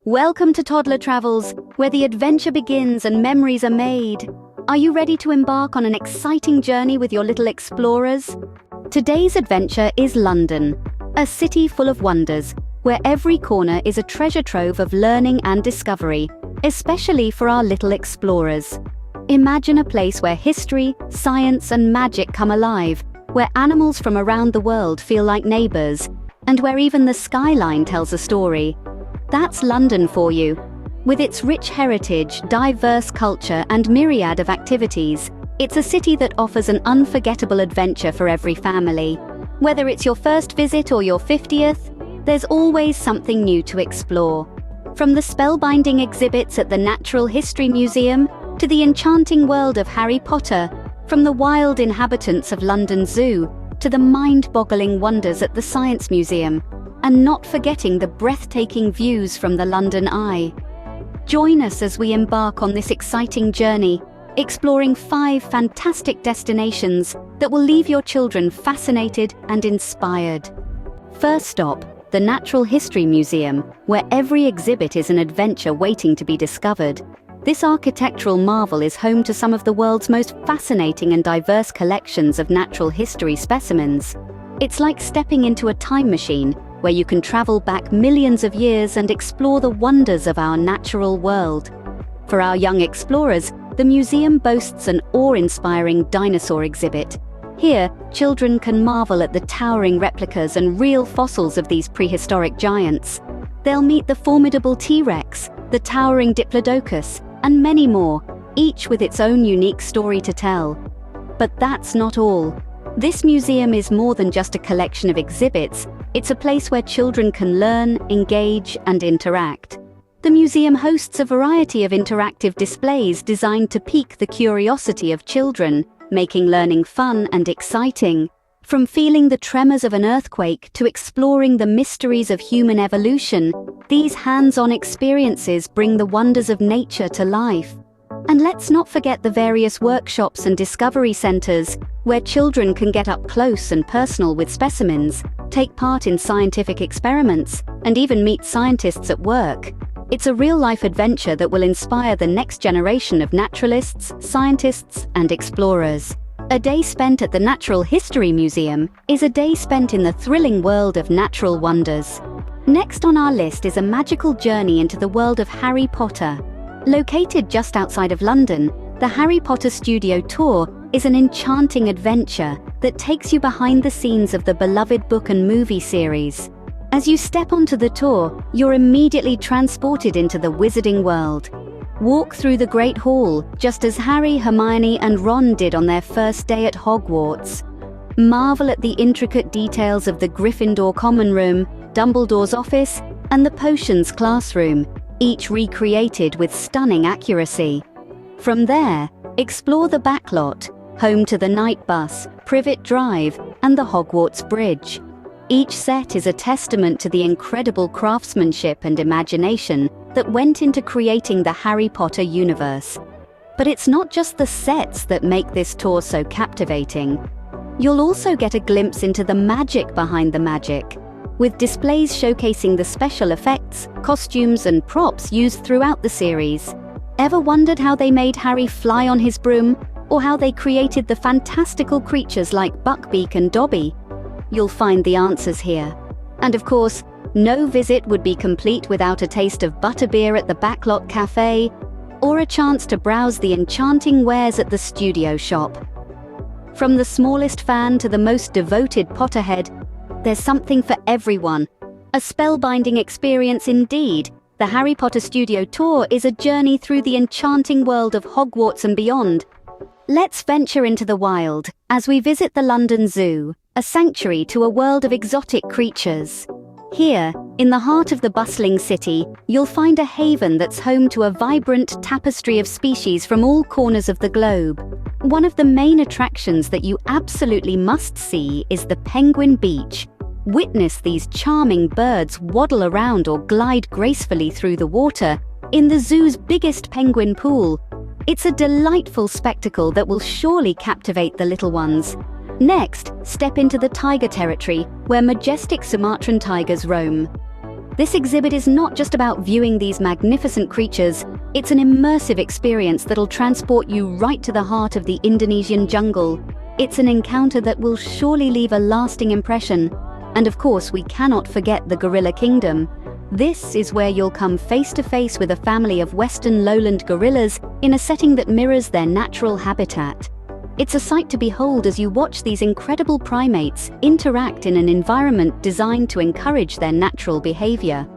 Welcome to Toddler Travels, where the adventure begins and memories are made. Are you ready to embark on an exciting journey with your little explorers? Today's adventure is London, a city full of wonders, where every corner is a treasure trove of learning and discovery, especially for our little explorers. Imagine a place where history, science, and magic come alive, where animals from around the world feel like neighbors, and where even the skyline tells a story. That's London for you. With its rich heritage, diverse culture, and myriad of activities, it's a city that offers an unforgettable adventure for every family. Whether it's your first visit or your 50th, there's always something new to explore. From the spellbinding exhibits at the Natural History Museum to the enchanting world of Harry Potter, from the wild inhabitants of London Zoo to the mind-boggling wonders at the Science Museum, and not forgetting the breathtaking views from the London Eye. Join us as we embark on this exciting journey, exploring 5 fantastic destinations that will leave your children fascinated and inspired. First stop, the Natural History Museum, where every exhibit is an adventure waiting to be discovered. This architectural marvel is home to some of the world's most fascinating and diverse collections of natural history specimens. It's like stepping into a time machine, where you can travel back millions of years and explore the wonders of our natural world. For our young explorers, the museum boasts an awe-inspiring dinosaur exhibit. Here, children can marvel at the towering replicas and real fossils of these prehistoric giants. They'll meet the formidable T-Rex, the towering Diplodocus, and many more, each with its own unique story to tell. But that's not all. This museum is more than just a collection of exhibits. It's a place where children can learn, engage, and interact. The museum hosts a variety of interactive displays designed to pique the curiosity of children, making learning fun and exciting. From feeling the tremors of an earthquake to exploring the mysteries of human evolution, these hands-on experiences bring the wonders of nature to life. And let's not forget the various workshops and discovery centers, where children can get up close and personal with specimens, take part in scientific experiments, and even meet scientists at work. It's a real-life adventure that will inspire the next generation of naturalists, scientists, and explorers. A day spent at the Natural History Museum is a day spent in the thrilling world of natural wonders. Next on our list is a magical journey into the world of Harry Potter. Located just outside of London, the Harry Potter Studio Tour is an enchanting adventure that takes you behind the scenes of the beloved book and movie series. As you step onto the tour, you're immediately transported into the wizarding world. Walk through the Great Hall, just as Harry, Hermione, and Ron did on their first day at Hogwarts. Marvel at the intricate details of the Gryffindor Common Room, Dumbledore's office, and the Potions classroom, each recreated with stunning accuracy. From there, explore the backlot, home to the Night Bus, Privet Drive, and the Hogwarts Bridge. Each set is a testament to the incredible craftsmanship and imagination that went into creating the Harry Potter universe. But it's not just the sets that make this tour so captivating. You'll also get a glimpse into the magic behind the magic, with displays showcasing the special effects, costumes, and props used throughout the series. Ever wondered how they made Harry fly on his broom, or how they created the fantastical creatures like Buckbeak and Dobby? You'll find the answers here. And of course, no visit would be complete without a taste of butterbeer at the Backlot Cafe, or a chance to browse the enchanting wares at the Studio Shop. From the smallest fan to the most devoted Potterhead, there's something for everyone. A spellbinding experience indeed. The Harry Potter Studio Tour is a journey through the enchanting world of Hogwarts and beyond. Let's venture into the wild as we visit the London Zoo, a sanctuary to a world of exotic creatures. Here, in the heart of the bustling city, you'll find a haven that's home to a vibrant tapestry of species from all corners of the globe. One of the main attractions that you absolutely must see is the Penguin Beach. Witness these charming birds waddle around or glide gracefully through the water in the zoo's biggest penguin pool. It's a delightful spectacle that will surely captivate the little ones. Next, step into the tiger territory, where majestic Sumatran tigers roam. This exhibit is not just about viewing these magnificent creatures, it's an immersive experience that'll transport you right to the heart of the Indonesian jungle. It's an encounter that will surely leave a lasting impression. And of course, we cannot forget the gorilla kingdom. This is where you'll come face to face with a family of western lowland gorillas in a setting that mirrors their natural habitat. It's a sight to behold as you watch these incredible primates interact in an environment designed to encourage their natural behavior.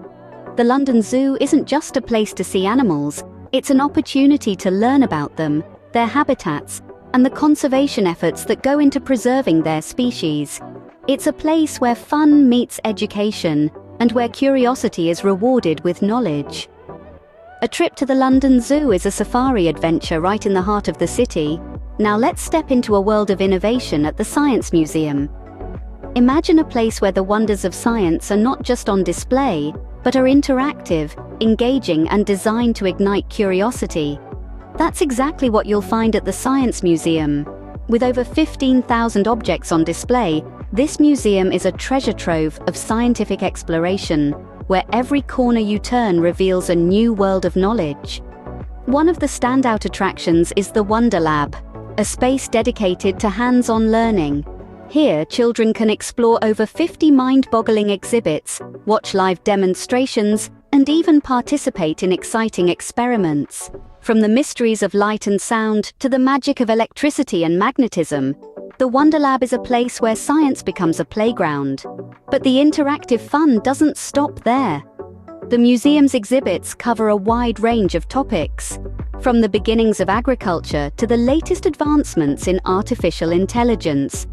The London Zoo isn't just a place to see animals, it's an opportunity to learn about them, their habitats, and the conservation efforts that go into preserving their species. It's a place where fun meets education, and where curiosity is rewarded with knowledge. A trip to the London Zoo is a safari adventure right in the heart of the city. Now let's step into a world of innovation at the Science Museum. Imagine a place where the wonders of science are not just on display, but are interactive, engaging, and designed to ignite curiosity. That's exactly what you'll find at the Science Museum. With over 15,000 objects on display, this museum is a treasure trove of scientific exploration, where every corner you turn reveals a new world of knowledge. One of the standout attractions is the Wonder Lab, a space dedicated to hands-on learning. Here, children can explore over 50 mind-boggling exhibits, watch live demonstrations, and even participate in exciting experiments. From the mysteries of light and sound to the magic of electricity and magnetism, the Wonder Lab is a place where science becomes a playground. But the interactive fun doesn't stop there. The museum's exhibits cover a wide range of topics, from the beginnings of agriculture to the latest advancements in artificial intelligence.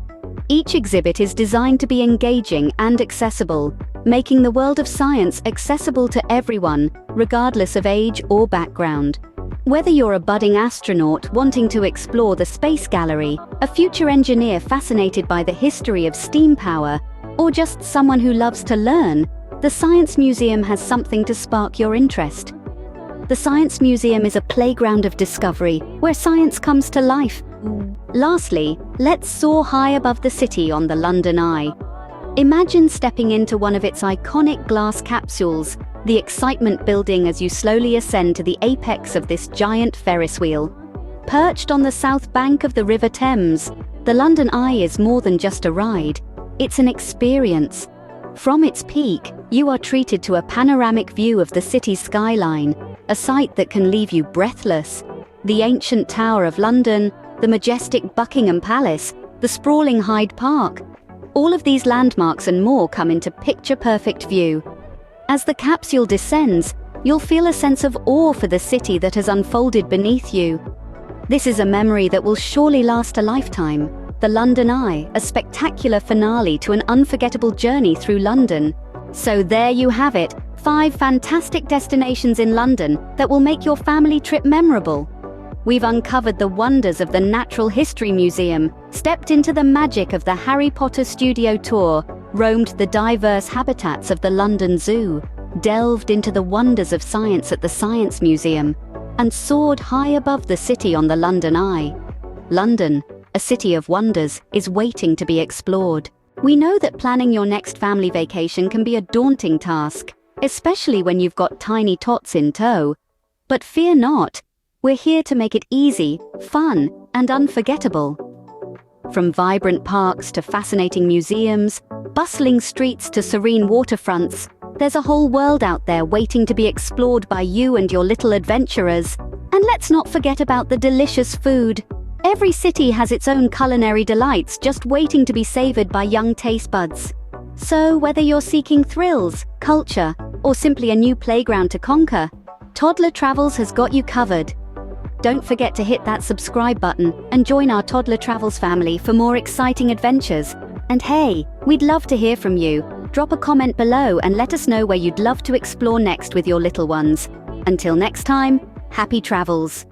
Each exhibit is designed to be engaging and accessible, making the world of science accessible to everyone, regardless of age or background. Whether you're a budding astronaut wanting to explore the space gallery, a future engineer fascinated by the history of steam power, or just someone who loves to learn, the Science Museum has something to spark your interest. The Science Museum is a playground of discovery, where science comes to life. Lastly, let's soar high above the city on the London Eye. Imagine stepping into one of its iconic glass capsules, the excitement building as you slowly ascend to the apex of this giant Ferris wheel. Perched on the south bank of the River Thames, the London Eye is more than just a ride. It's an experience. From its peak, you are treated to a panoramic view of the city's skyline, a sight that can leave you breathless. The ancient Tower of London, the majestic Buckingham Palace, the sprawling Hyde Park. All of these landmarks and more come into picture-perfect view. As the capsule descends, you'll feel a sense of awe for the city that has unfolded beneath you. This is a memory that will surely last a lifetime. The London Eye, a spectacular finale to an unforgettable journey through London. So there you have it, 5 fantastic destinations in London that will make your family trip memorable. We've uncovered the wonders of the Natural History Museum, stepped into the magic of the Harry Potter studio tour, roamed the diverse habitats of the London Zoo, delved into the wonders of science at the Science Museum, and soared high above the city on the London Eye. London, a city of wonders, is waiting to be explored. We know that planning your next family vacation can be a daunting task, especially when you've got tiny tots in tow. But fear not. We're here to make it easy, fun, and unforgettable. From vibrant parks to fascinating museums, bustling streets to serene waterfronts, there's a whole world out there waiting to be explored by you and your little adventurers. And let's not forget about the delicious food. Every city has its own culinary delights just waiting to be savored by young taste buds. So whether you're seeking thrills, culture, or simply a new playground to conquer, Toddler Travels has got you covered. Don't forget to hit that subscribe button and join our Toddler Travels family for more exciting adventures. And hey, we'd love to hear from you. Drop a comment below and let us know where you'd love to explore next with your little ones. Until next time, happy travels.